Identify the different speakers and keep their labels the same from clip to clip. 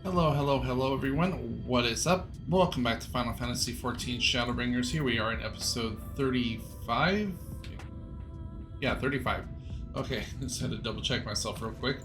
Speaker 1: Hello, hello, hello, everyone. What is up? Welcome back to Final Fantasy XIV Shadowbringers. Here we are in episode 35. Yeah, 35. Okay, just had to double check myself real quick.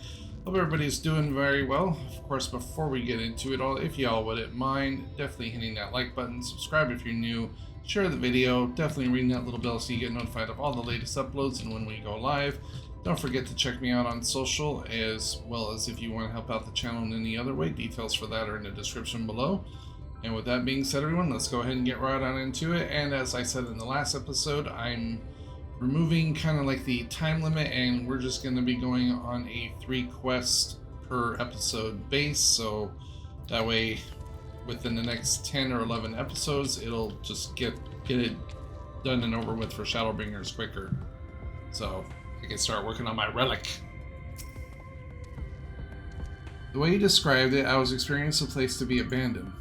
Speaker 1: Hope everybody's doing very well. Of course, before we get into it all, if y'all wouldn't mind, definitely hitting that like button, subscribe if you're new, share the video, definitely ring that little bell so you get notified of all the latest uploads and when we go live. Don't forget to check me out on social, as well as if you want to help out the channel in any other way. Details for that are in the description below. And with that being said, everyone, let's go ahead and get right on into it. And as I said in the last episode, I'm removing kind of like the time limit, and we're just going to be going on a 3 quest per episode base. So that way, within the next 10 or 11 episodes, it'll just get it done and over with for Shadowbringers quicker. So I can start working on my relic. The way you described it, I was experiencing the place to be abandoned.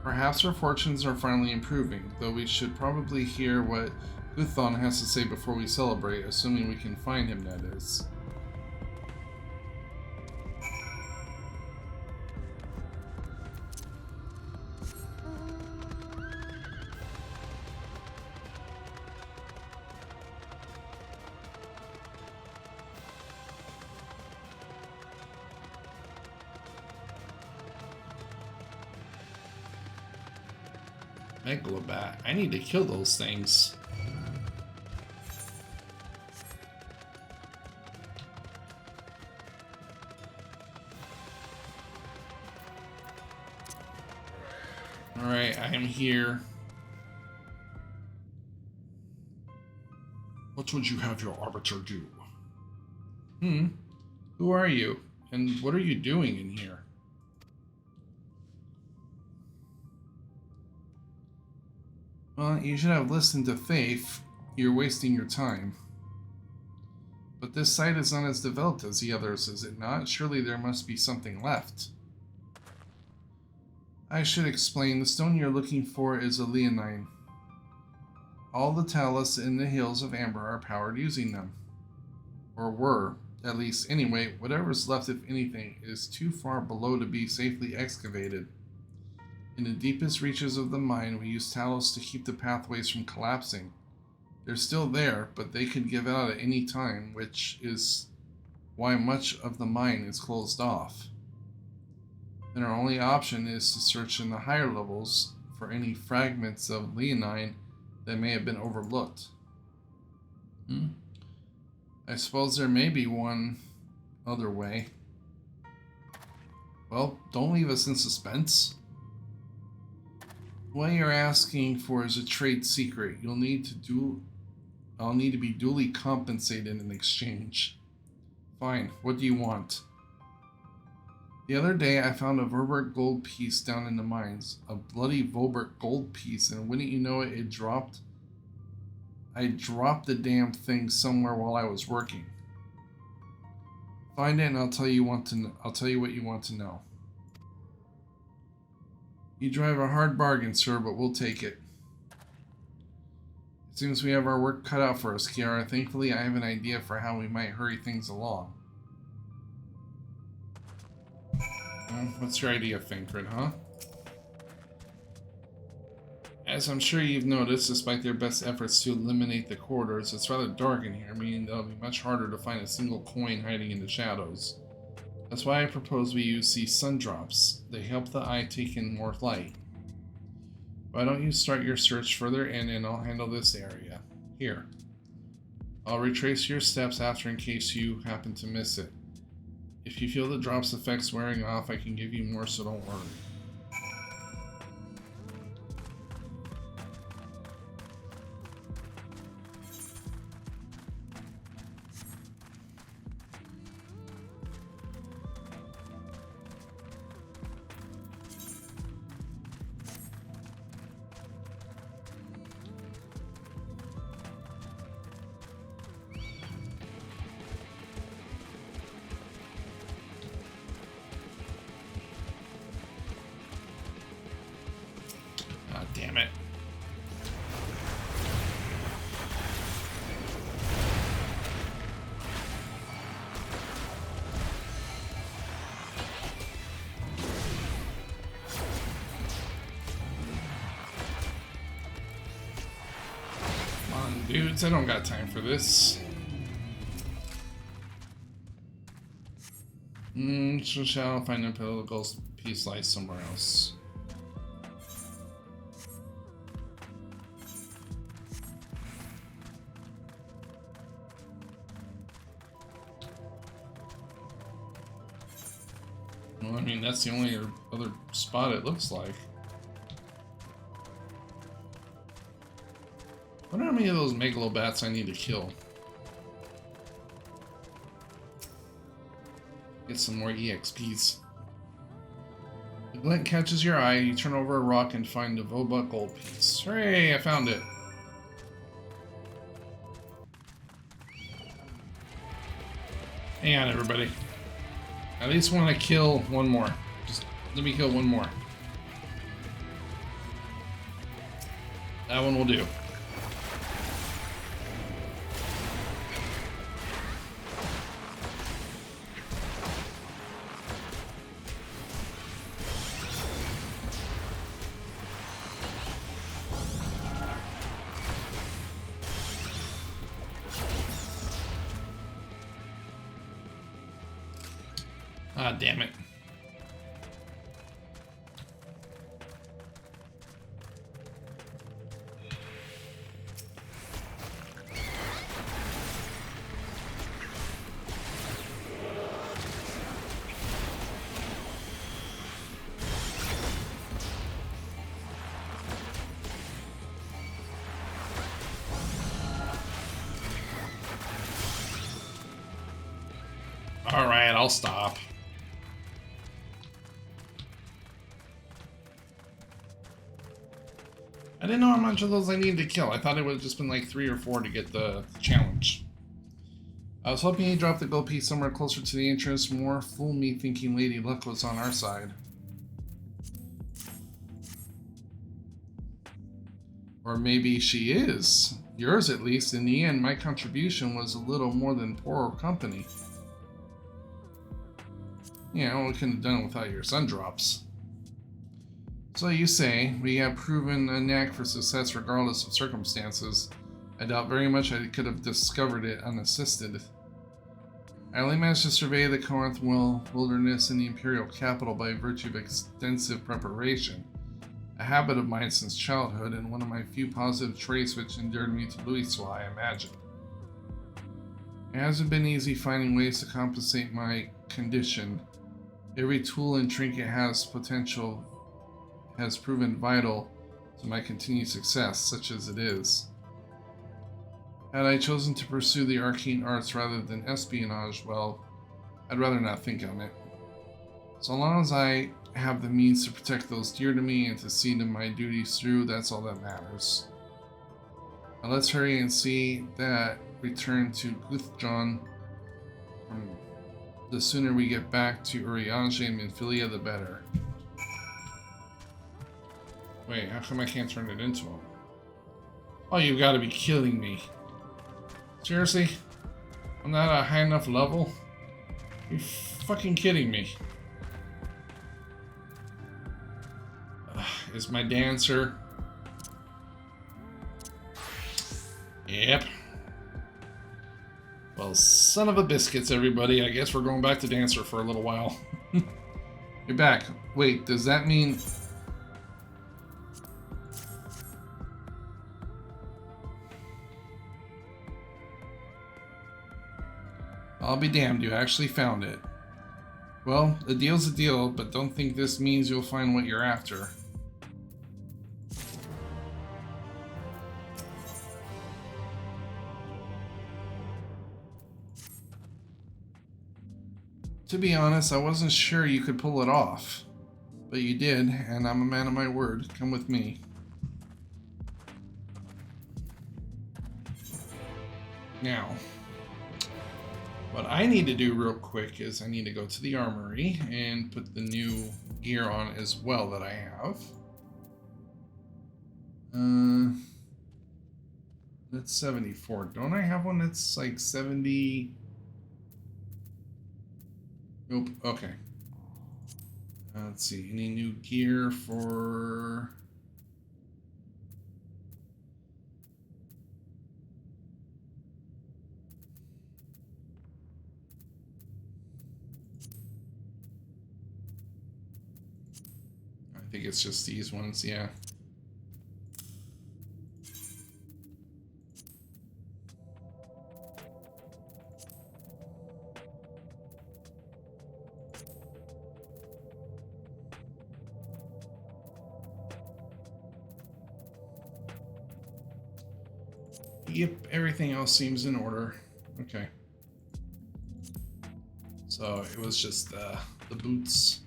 Speaker 1: Perhaps our fortunes are finally improving, though we should probably hear what Guthon has to say before we celebrate, assuming we can find him, that is. Megalobat. I need to kill those things. Alright, I am here. What would you have your arbiter do? Who are you? And what are you doing in here? Well, you should have listened to Faith. You're wasting your time. But this site is not as developed as the others, is it not? Surely there must be something left. I should explain. The stone you're looking for is a leonine. All the talus in the hills of Amber are powered using them. Or were, at least. Anyway, whatever's left, if anything, is too far below to be safely excavated. In the deepest reaches of the mine, we use talus to keep the pathways from collapsing. They're still there, but they could give out at any time, which is why much of the mine is closed off. Then our only option is to search in the higher levels for any fragments of leonine that may have been overlooked. I suppose there may be one other way. Well, don't leave us in suspense. What you're asking for is a trade secret. I'll need to be duly compensated in exchange. Fine, what do you want? The other day I found a Volbert gold piece down in the mines. A bloody Volbert gold piece, and wouldn't you know it, I dropped the damn thing somewhere while I was working. Find it and I'll tell you what you want to know. You drive a hard bargain, sir, but we'll take it. It seems we have our work cut out for us, Kiara. Thankfully, I have an idea for how we might hurry things along. What's your idea, Finkred, huh? As I'm sure you've noticed, despite their best efforts to eliminate the corridors, it's rather dark in here, meaning it'll be much harder to find a single coin hiding in the shadows. That's why I propose we use these sun drops. They help the eye take in more light. Why don't you start your search further in and I'll handle this area. Here. I'll retrace your steps after in case you happen to miss it. If you feel the drop's effects wearing off, I can give you more, so don't worry. Damn it. Besides, I don't got time for this. So shall find a political peace lies somewhere else. Well, I mean, that's the only other spot it looks like. I wonder how many of those megalobats I need to kill. Get some more EXPs. The glint catches your eye, you turn over a rock and find a Vobuk gold piece. Hooray, I found it. Hang on, everybody. I at least want to kill one more. Just let me kill one more. That one will do. Ah, damn it. All right, I'll stop. I didn't know how much of those I needed to kill. I thought it would have just been like 3 or 4 to get the challenge. I was hoping he'd drop the gold piece somewhere closer to the entrance. More fool me thinking Lady Luck was on our side. Or maybe she is. Yours at least. In the end, my contribution was a little more than poor company. Yeah, well, we couldn't have done it without your sun drops. So you say, we have proven a knack for success regardless of circumstances. I doubt very much I could have discovered it unassisted. I only managed to survey the Corinth wilderness and the imperial capital by virtue of extensive preparation, a habit of mine since childhood and one of my few positive traits which endeared me to Louiswa, I imagine. It hasn't been easy finding ways to compensate my condition. Every tool and trinket has proven vital to my continued success, such as it is. Had I chosen to pursue the arcane arts rather than espionage, well, I'd rather not think on it. So long as I have the means to protect those dear to me and to see to my duties through, that's all that matters. Now let's hurry and see that return to Guthjon. The sooner we get back to Urianger and Minfilia, the better. Wait, how come I can't turn it into him? Oh, you've got to be killing me. Seriously? I'm not at a high enough level? You're fucking kidding me. Is my dancer? Yep. Well, son of a biscuits, everybody. I guess we're going back to dancer for a little while. You're back. Wait, does that mean... I'll be damned, you actually found it. Well, a deal's a deal, but don't think this means you'll find what you're after. To be honest, I wasn't sure you could pull it off. But you did, and I'm a man of my word. Come with me. Now, what I need to do real quick is I need to go to the armory and put the new gear on as well that I have. That's 74. Don't I have one that's like 70? Nope. Okay. Let's see. Any new gear for... think it's just these ones, yeah. Yep, everything else seems in order. Okay. So it was just the boots.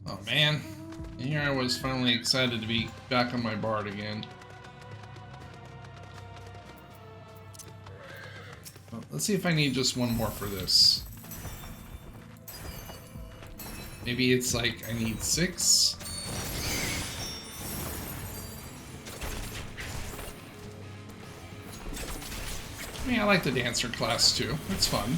Speaker 1: Oh man, and here I was finally excited to be back on my bard again. Well, let's see if I need just one more for this. Maybe it's like I need 6. I mean, I like the dancer class too. It's fun.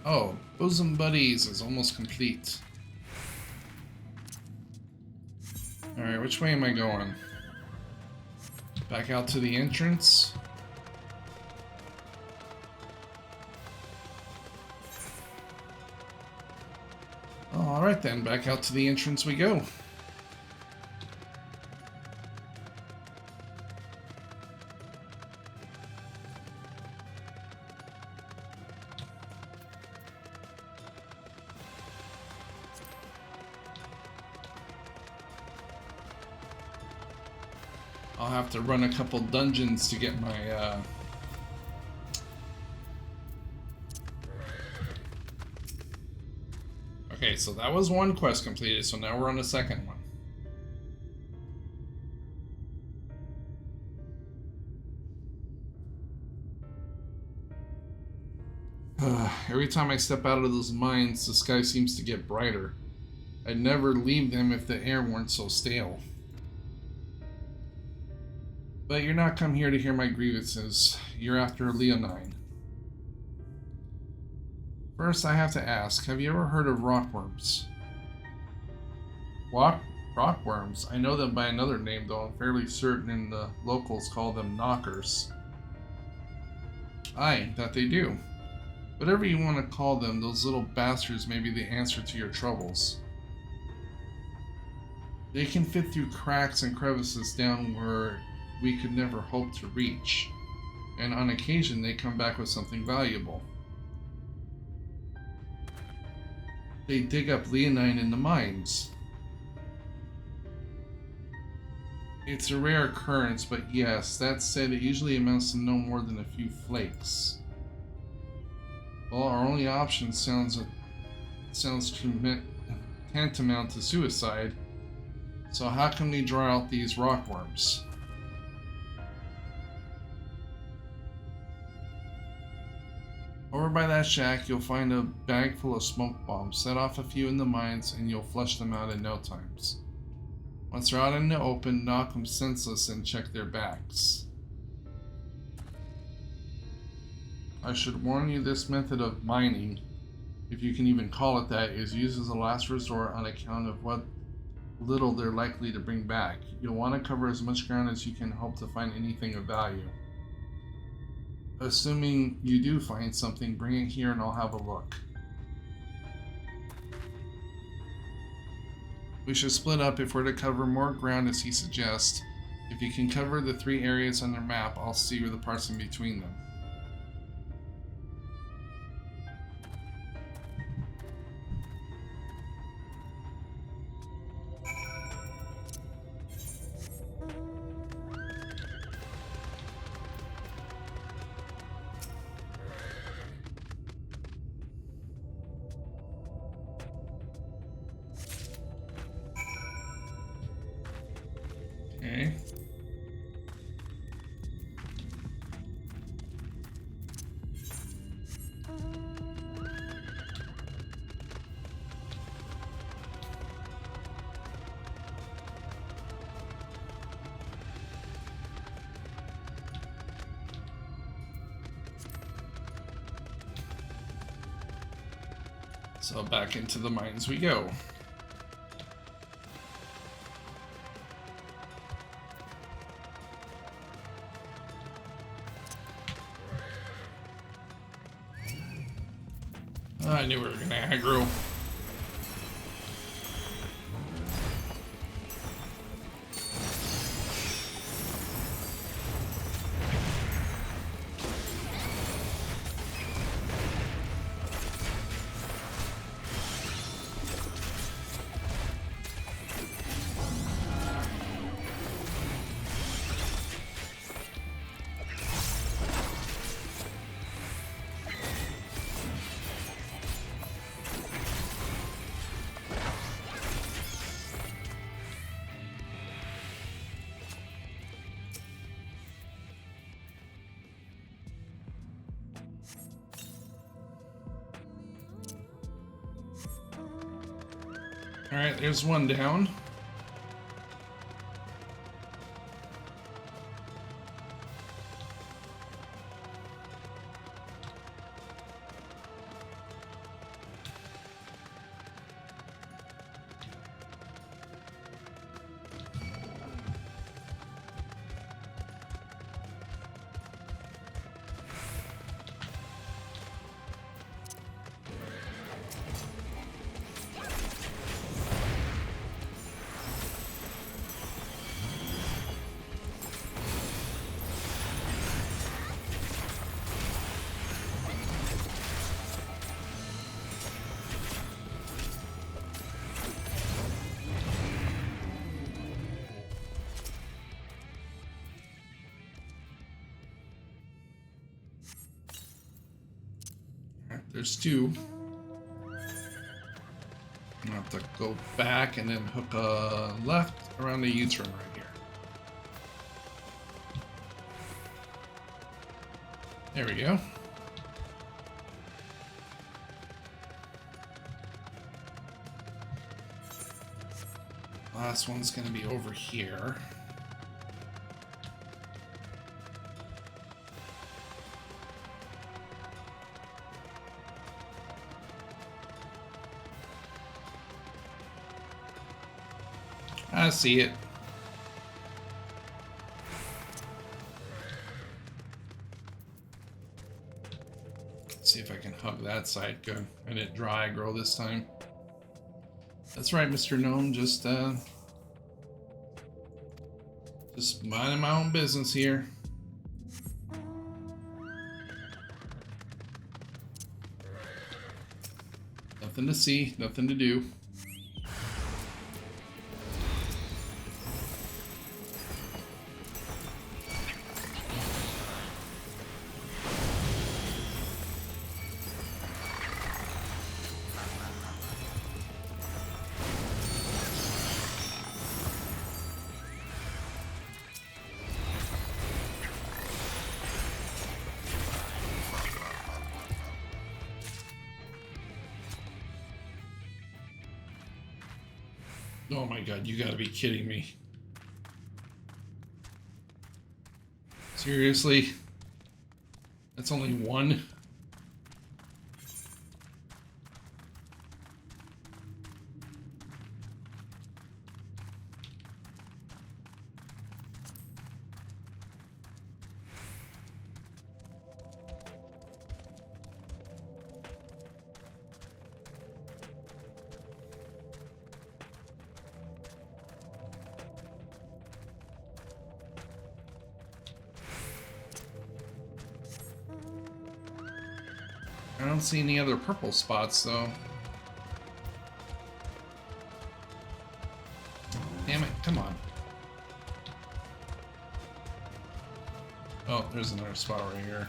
Speaker 1: Oh, Bosom Buddies is almost complete. Alright, which way am I going? Back out to the entrance? Alright then, back out to the entrance we go. I'll have to run a couple dungeons to get my Okay, so that was one quest completed, so now we're on the second one. Every time I step out of those mines, the sky seems to get brighter. I'd never leave them if the air weren't so stale. But you're not come here to hear my grievances. You're after Leonine. First, I have to ask, have you ever heard of rockworms? What? Rockworms? I know them by another name, though I'm fairly certain the locals call them knockers. Aye, that they do. Whatever you want to call them, those little bastards may be the answer to your troubles. They can fit through cracks and crevices down where we could never hope to reach, and on occasion they come back with something valuable. They dig up Leonine in the mines. It's a rare occurrence, but yes, that said, it usually amounts to no more than a few flakes. Well, our only option sounds tantamount to suicide, so how can we draw out these rockworms? Over by that shack, you'll find a bag full of smoke bombs. Set off a few in the mines, and you'll flush them out in no time. Once they're out in the open, knock them senseless and check their backs. I should warn you, this method of mining, if you can even call it that, is used as a last resort on account of what little they're likely to bring back. You'll want to cover as much ground as you can hope to find anything of value. Assuming you do find something, bring it here and I'll have a look. We should split up if we're to cover more ground as he suggests. If you can cover the 3 areas on your map, I'll see the parts in between them. Okay. So back into the mines we go. I knew we were gonna aggro. Alright, there's one down. There's two. I'll have to go back and then hook a left around the U-turn right here. There we go. Last one's going to be over here. I see it. Let's see if I can hug that side. Good. I didn't dry grow this time. That's right, Mr. Gnome. Just minding my own business here. Nothing to see, nothing to do. Oh my god, you gotta be kidding me. Seriously? That's only one? I don't see any other purple spots, though. Damn it, come on. Oh, there's another spot right here.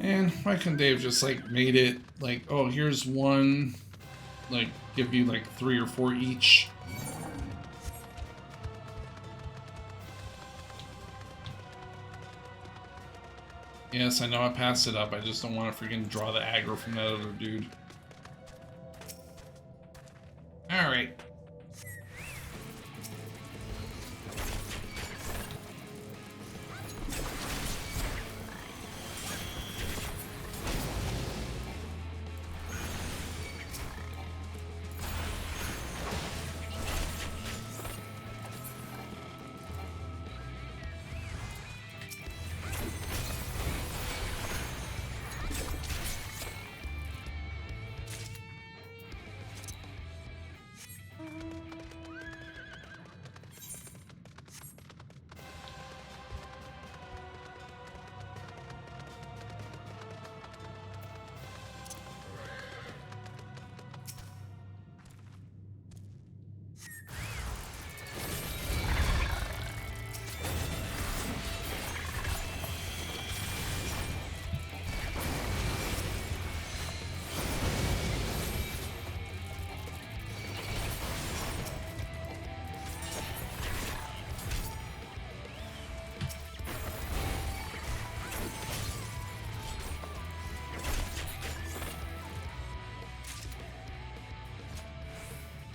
Speaker 1: And why couldn't they have just like made it like, oh, here's one, like give you like 3 or 4 each? Yes, I know I passed it up. I just don't want to freaking draw the aggro from that other dude. Alright.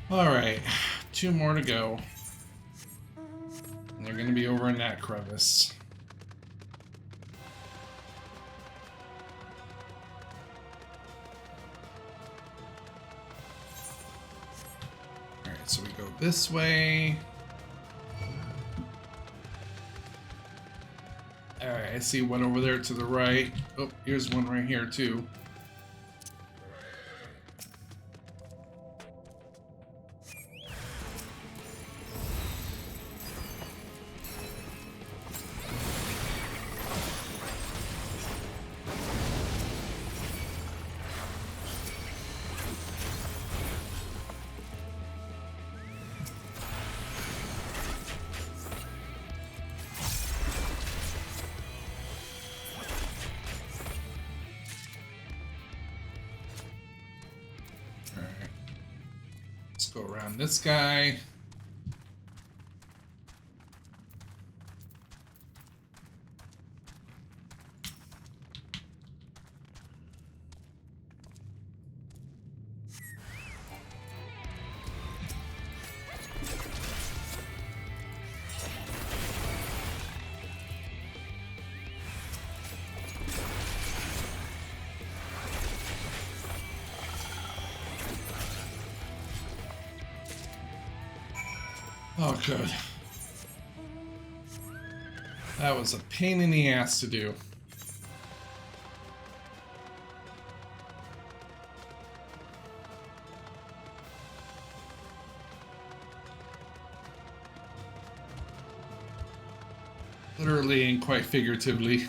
Speaker 1: Alright, 2 more to go. And they're going to be over in that crevice. Alright, so we go this way. Alright, I see one over there to the right. Oh, here's one right here too. Let's go around this guy. Oh, good. That was a pain in the ass to do. Literally and quite figuratively.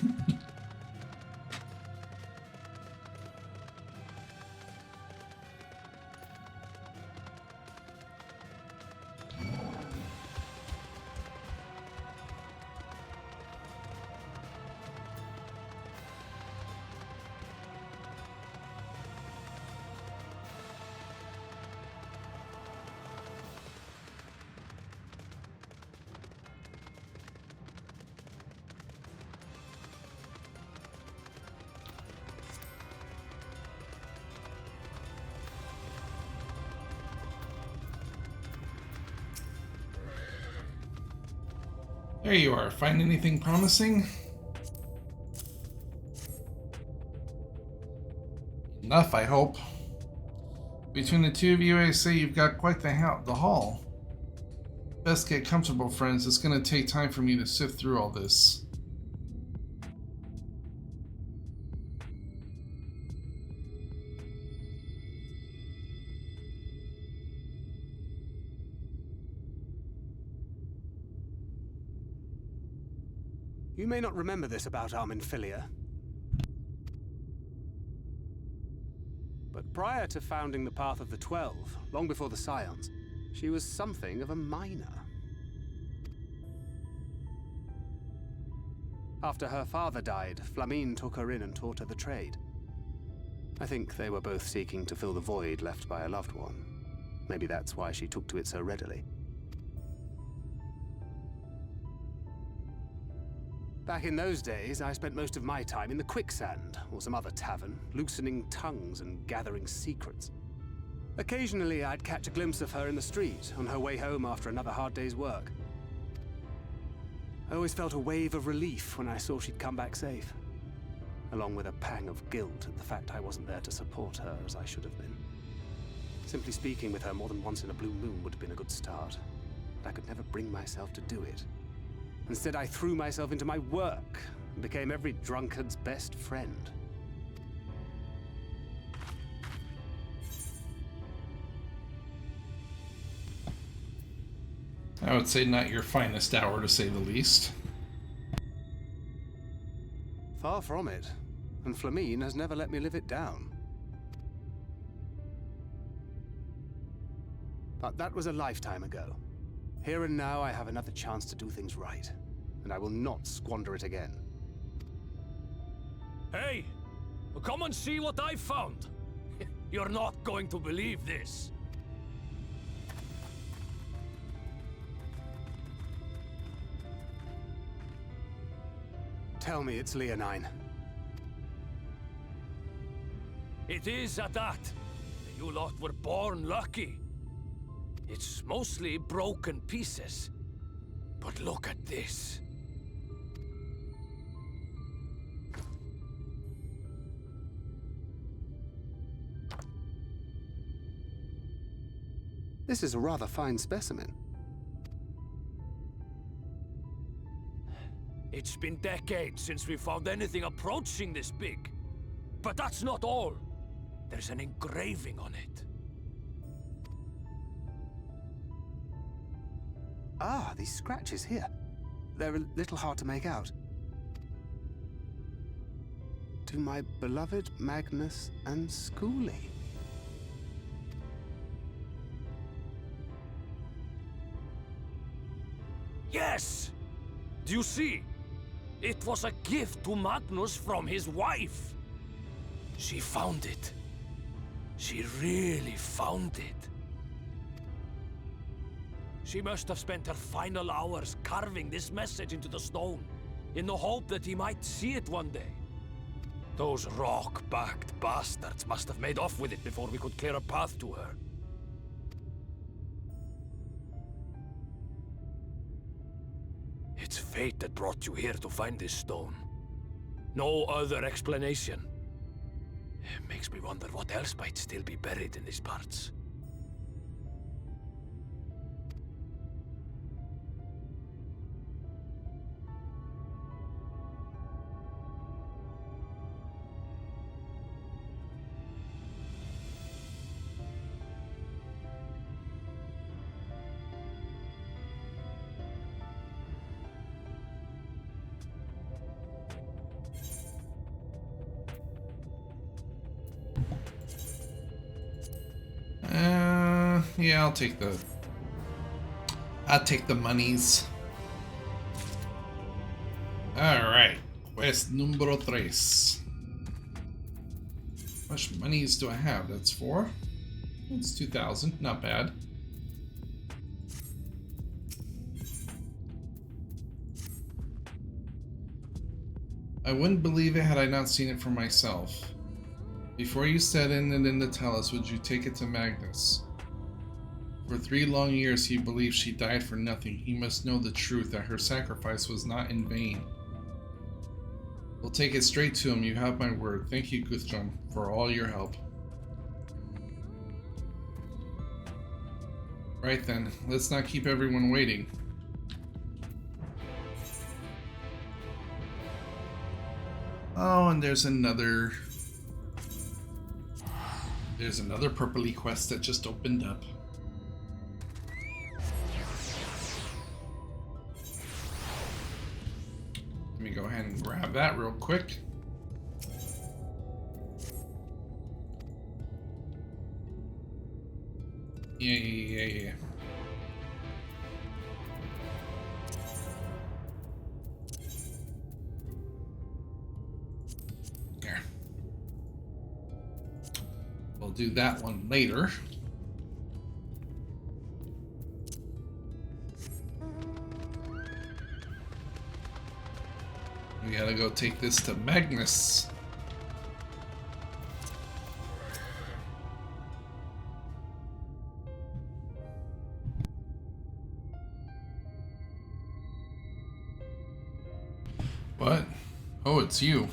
Speaker 1: There you are. Find anything promising? Enough, I hope. Between the two of you, I say you've got quite the haul. Best get comfortable, friends. It's going to take time for me to sift through all this.
Speaker 2: You may not remember this about Arminfilia, but prior to founding the Path of the 12, long before the Scions, she was something of a miner. After her father died, Flamine took her in and taught her the trade. I think they were both seeking to fill the void left by a loved one. Maybe that's why she took to it so readily. Back in those days, I spent most of my time in the Quicksand, or some other tavern, loosening tongues and gathering secrets. Occasionally, I'd catch a glimpse of her in the street, on her way home after another hard day's work. I always felt a wave of relief when I saw she'd come back safe, along with a pang of guilt at the fact I wasn't there to support her as I should have been. Simply speaking with her more than once in a blue moon would have been a good start, but I could never bring myself to do it. Instead, I threw myself into my work and became every drunkard's best friend.
Speaker 1: I would say not your finest hour, to say the least.
Speaker 2: Far from it, and Flamine has never let me live it down. But that was a lifetime ago. Here and now, I have another chance to do things right, and I will not squander it again.
Speaker 3: Hey! Come and see what I found! You're not going to believe this.
Speaker 2: Tell me it's Leonine.
Speaker 3: It is at that. You lot were born lucky. It's mostly broken pieces. But look at this.
Speaker 2: This is a rather fine specimen.
Speaker 3: It's been decades since we found anything approaching this big. But that's not all. There's an engraving on it.
Speaker 2: Ah, these scratches here. They're a little hard to make out. To my beloved Magnus and Schoolie.
Speaker 3: Yes! Do you see? It was a gift to Magnus from his wife. She found it. She really found it. She must have spent her final hours carving this message into the stone, in the hope that he might see it one day. Those rock-backed bastards must have made off with it before we could clear a path to her. It's fate that brought you here to find this stone. No other explanation. It makes me wonder what else might still be buried in these parts.
Speaker 1: Yeah, I'll take the monies. Alright, quest numero 3. How much monies do I have? That's 4. It's 2,000, not bad. I wouldn't believe it had I not seen it for myself. Before you set in and in to tell us, would you take it to Magnus? For 3 long years he believed she died for nothing. He must know the truth, that her sacrifice was not in vain. We'll take it straight to him, you have my word. Thank you, Guthrum, for all your help. Right then, let's not keep everyone waiting. Oh, and there's another purpley quest that just opened up. Let me go ahead and grab that real quick. Yeah. We'll do that one later. We gotta go take this to Magnus. What? Oh, it's you.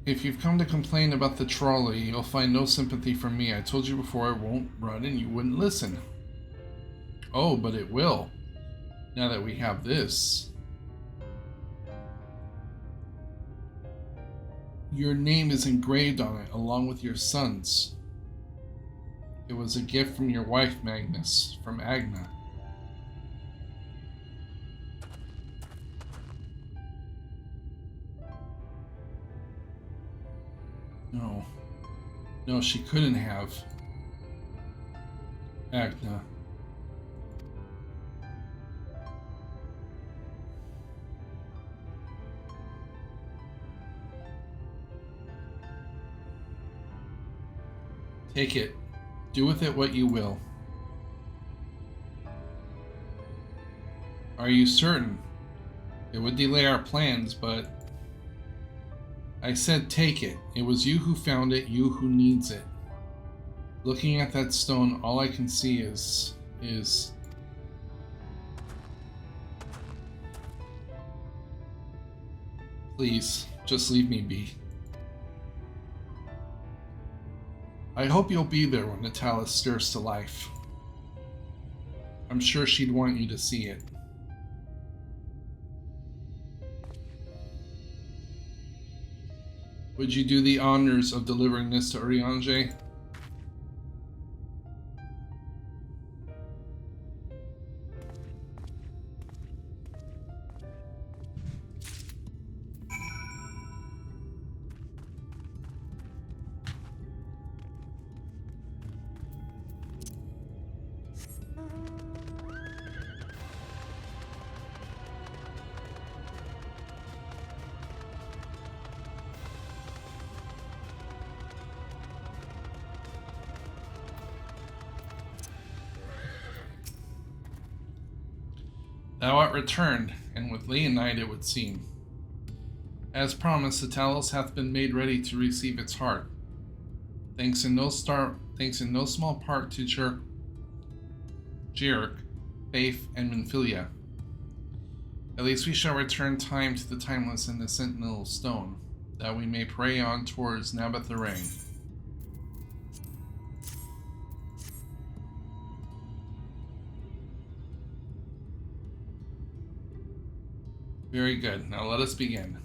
Speaker 1: If you've come to complain about the trolley, you'll find no sympathy from me. I told you before I won't run and you wouldn't listen. Oh, but it will. Now that we have this. Your name is engraved on it, along with your son's. It was a gift from your wife, Magnus, from Agna. No. No, she couldn't have. Agna. Take it. Do with it what you will. Are you certain? It would delay our plans, but... I said take it. It was you who found it, you who needs it. Looking at that stone, all I can see is... Please, just leave me be. I hope you'll be there when Natalis stirs to life. I'm sure she'd want you to see it. Would you do the honors of delivering this to Urianger? Thou art returned, and with Leonide it would seem. As promised, the Talos hath been made ready to receive its heart. Thanks in no small part to Jirk, Faith, and Minfilia. At least we shall return time to the Timeless and the Sentinel Stone, that we may pray on towards Nabatharain. Very good. Now let us begin.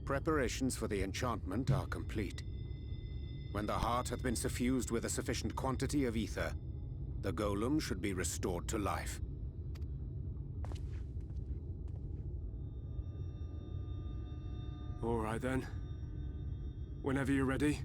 Speaker 2: Preparations for the enchantment are complete. When the heart hath been suffused with a sufficient quantity of ether, the golem should be restored to life. All right then. Whenever you're ready.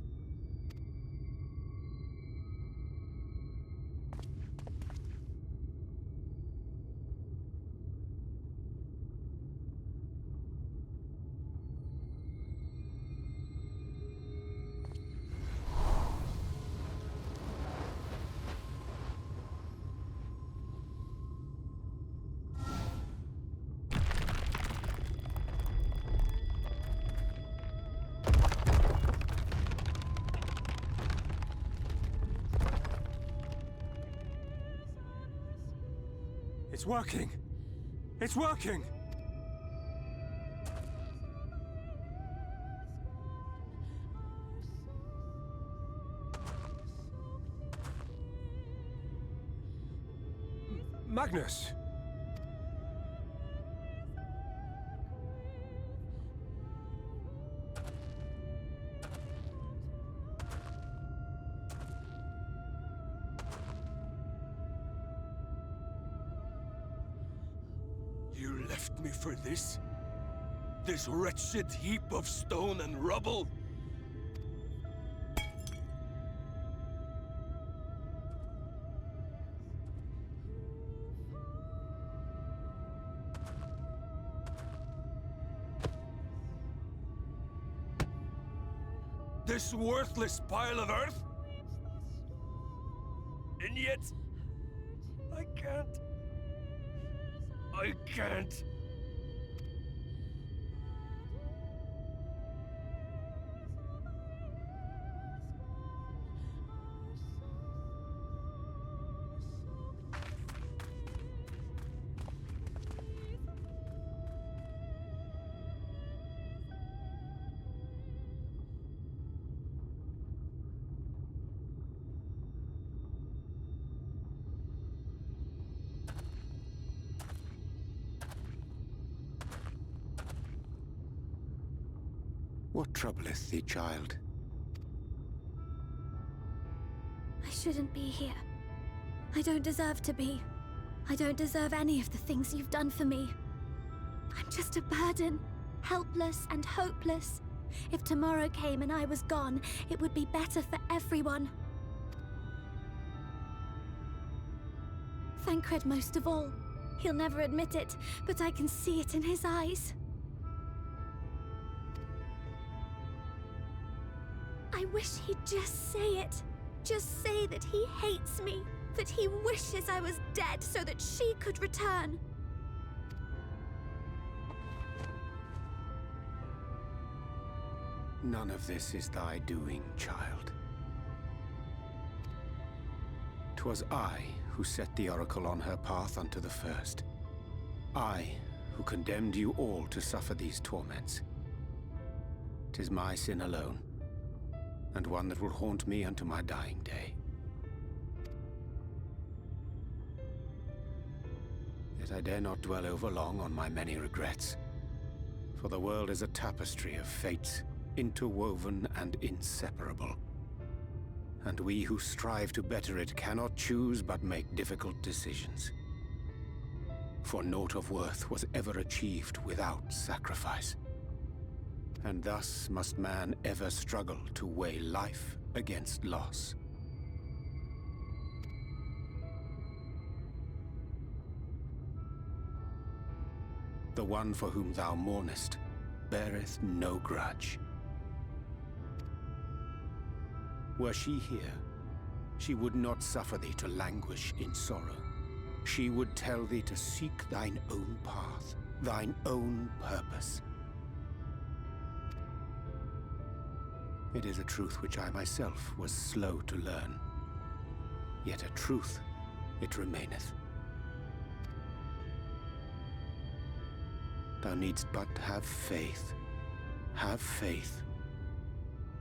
Speaker 2: It's working! It's working! Magnus! You left me for this? This wretched heap of stone and rubble?
Speaker 3: this worthless pile of earth? And yet, I can't. I can't.
Speaker 2: What troubleth thee, child?
Speaker 4: I shouldn't be here. I don't deserve to be. I don't deserve any of the things you've done for me. I'm just a burden, helpless and hopeless. If tomorrow came and I was gone, it would be better for everyone. Thancred most of all. He'll never admit it, but I can see it in his eyes. I wish he'd just say it. Just say that he hates me, that he wishes I was dead so that she could return.
Speaker 2: None of this is thy doing, child. 'Twas I who set the Oracle on her path unto the first. I who condemned you all to suffer these torments. 'Tis my sin alone, and one that will haunt me unto my dying day. Yet I dare not dwell over long on my many regrets, for the world is a tapestry of fates, interwoven and inseparable. And we who strive to better it cannot choose but make difficult decisions. For naught of worth was ever achieved without sacrifice. And thus must man ever struggle to weigh life against loss. The one for whom thou mournest beareth no grudge. Were she here, she would not suffer thee to languish in sorrow. She would tell thee to seek thine own path, thine own purpose. It is a truth which I myself was slow to learn. Yet a truth it remaineth. Thou needst but have faith,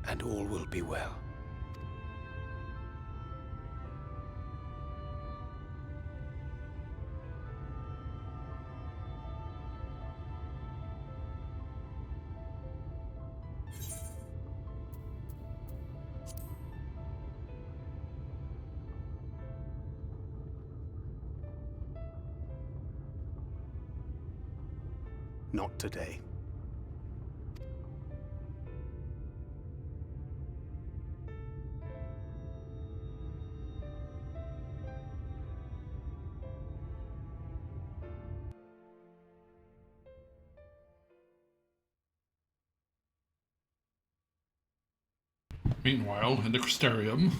Speaker 2: and all will be well. Not today.
Speaker 1: Meanwhile, in the Crystarium.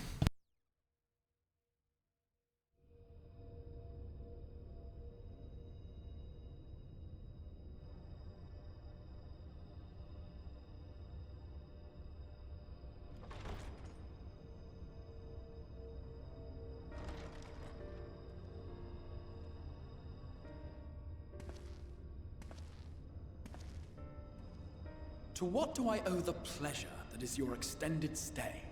Speaker 5: To what do I owe the pleasure that is your extended stay?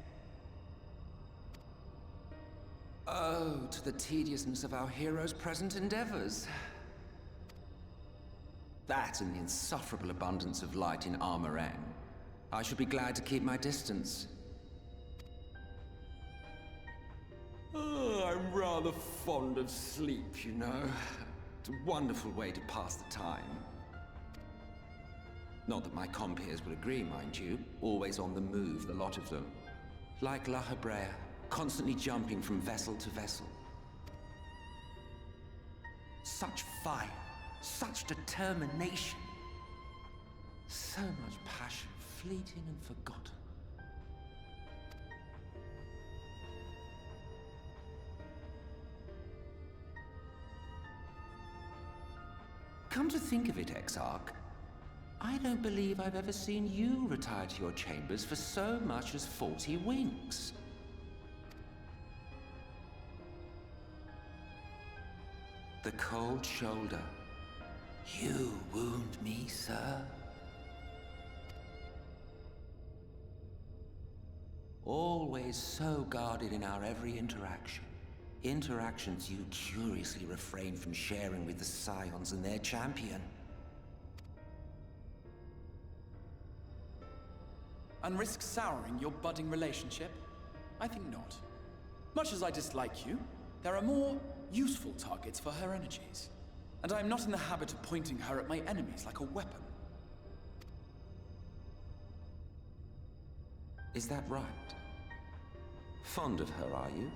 Speaker 6: Oh, to the tediousness of our hero's present endeavors. That and the insufferable abundance of light in Armorang. I should be glad to keep my distance. Oh, I'm rather fond of sleep, you know. It's a wonderful way to pass the time. Not that my compeers will agree, mind you. Always on the move, the lot of them. Like La Hebrea, constantly jumping from vessel to vessel. Such fire, such determination. So much passion, fleeting and forgotten. Come to think of it, Exarch, I don't believe I've ever seen you retire to your chambers for so much as 40 winks. The cold shoulder. You wound me, sir. Always so guarded in our every interaction. Interactions you curiously refrain from sharing with the Scions and their champion.
Speaker 5: And risk souring your budding relationship? I think not. Much as I dislike you, there are more useful targets for her energies. And I am not in the habit of pointing her at my enemies like a weapon.
Speaker 6: Is that right? Fond of her, are you?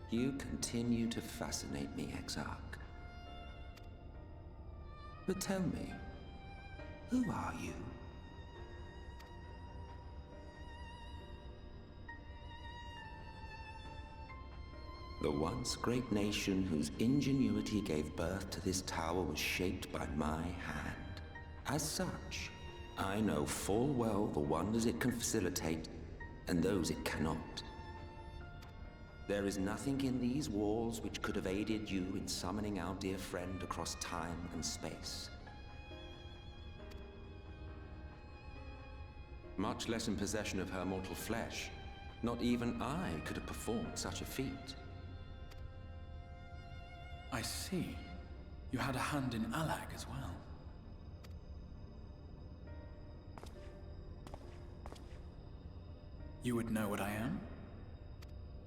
Speaker 6: You continue to fascinate me, Exarch. But tell me, who are you? The once great nation whose ingenuity gave birth to this tower was shaped by my hand. As such, I know full well the wonders it can facilitate and those it cannot. There is nothing in these walls which could have aided you in summoning our dear friend across time and space. Much less in possession of her mortal flesh, not even I could have performed such a feat.
Speaker 5: I see. You had a hand in Alag as well. You would know what I am?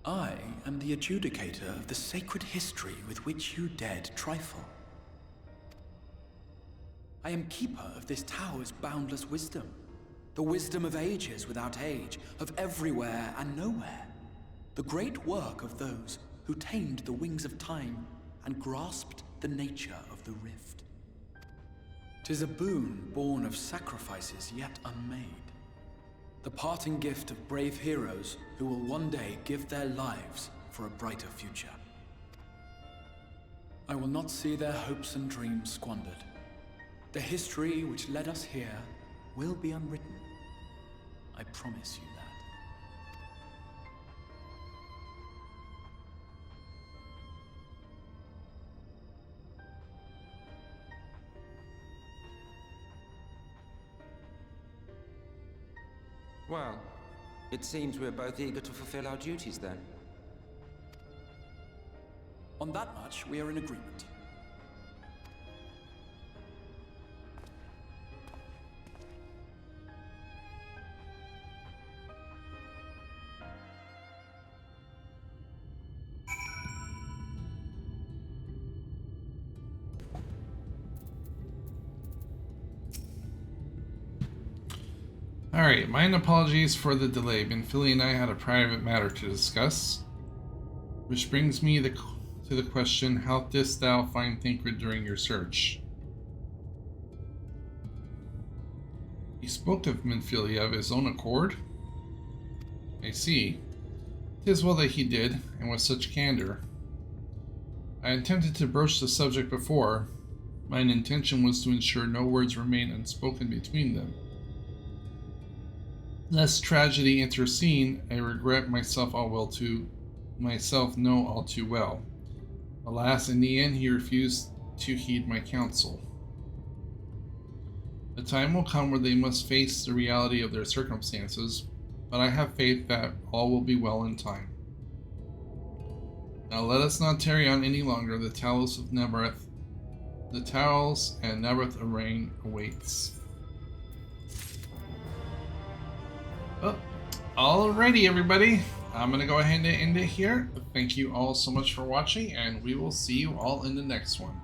Speaker 5: I am the adjudicator of the sacred history with which you dared trifle. I am keeper of this tower's boundless wisdom. The wisdom of ages without age, of everywhere and nowhere. The great work of those who tamed the wings of time and grasped the nature of the rift. 'Tis a boon born of sacrifices yet unmade. The parting gift of brave heroes who will one day give their lives for a brighter future. I will not see their hopes and dreams squandered. The history which led us here will be unwritten. I promise you that.
Speaker 6: Well, it seems we're both eager to fulfill our duties then.
Speaker 5: On that much, we are in agreement.
Speaker 1: Alright, my apologies for the delay. Benfili and I had a private matter to discuss. Which brings me to the question, how didst thou find Thancred during your search? He spoke of Benfili of his own accord? I see. 'Tis well that he did, and with such candor. I attempted to broach the subject before. Mine intention was to ensure no words remain unspoken between them. Lest tragedy intercede, I regret myself know all too well. Alas, in the end he refused to heed my counsel. The time will come where they must face the reality of their circumstances, but I have faith that all will be well in time. Now let us not tarry on any longer. The towels and Neverth Arraign awaits. Oh, alrighty everybody, I'm going to go ahead and end it here. Thank you all so much for watching, and we will see you all in the next one.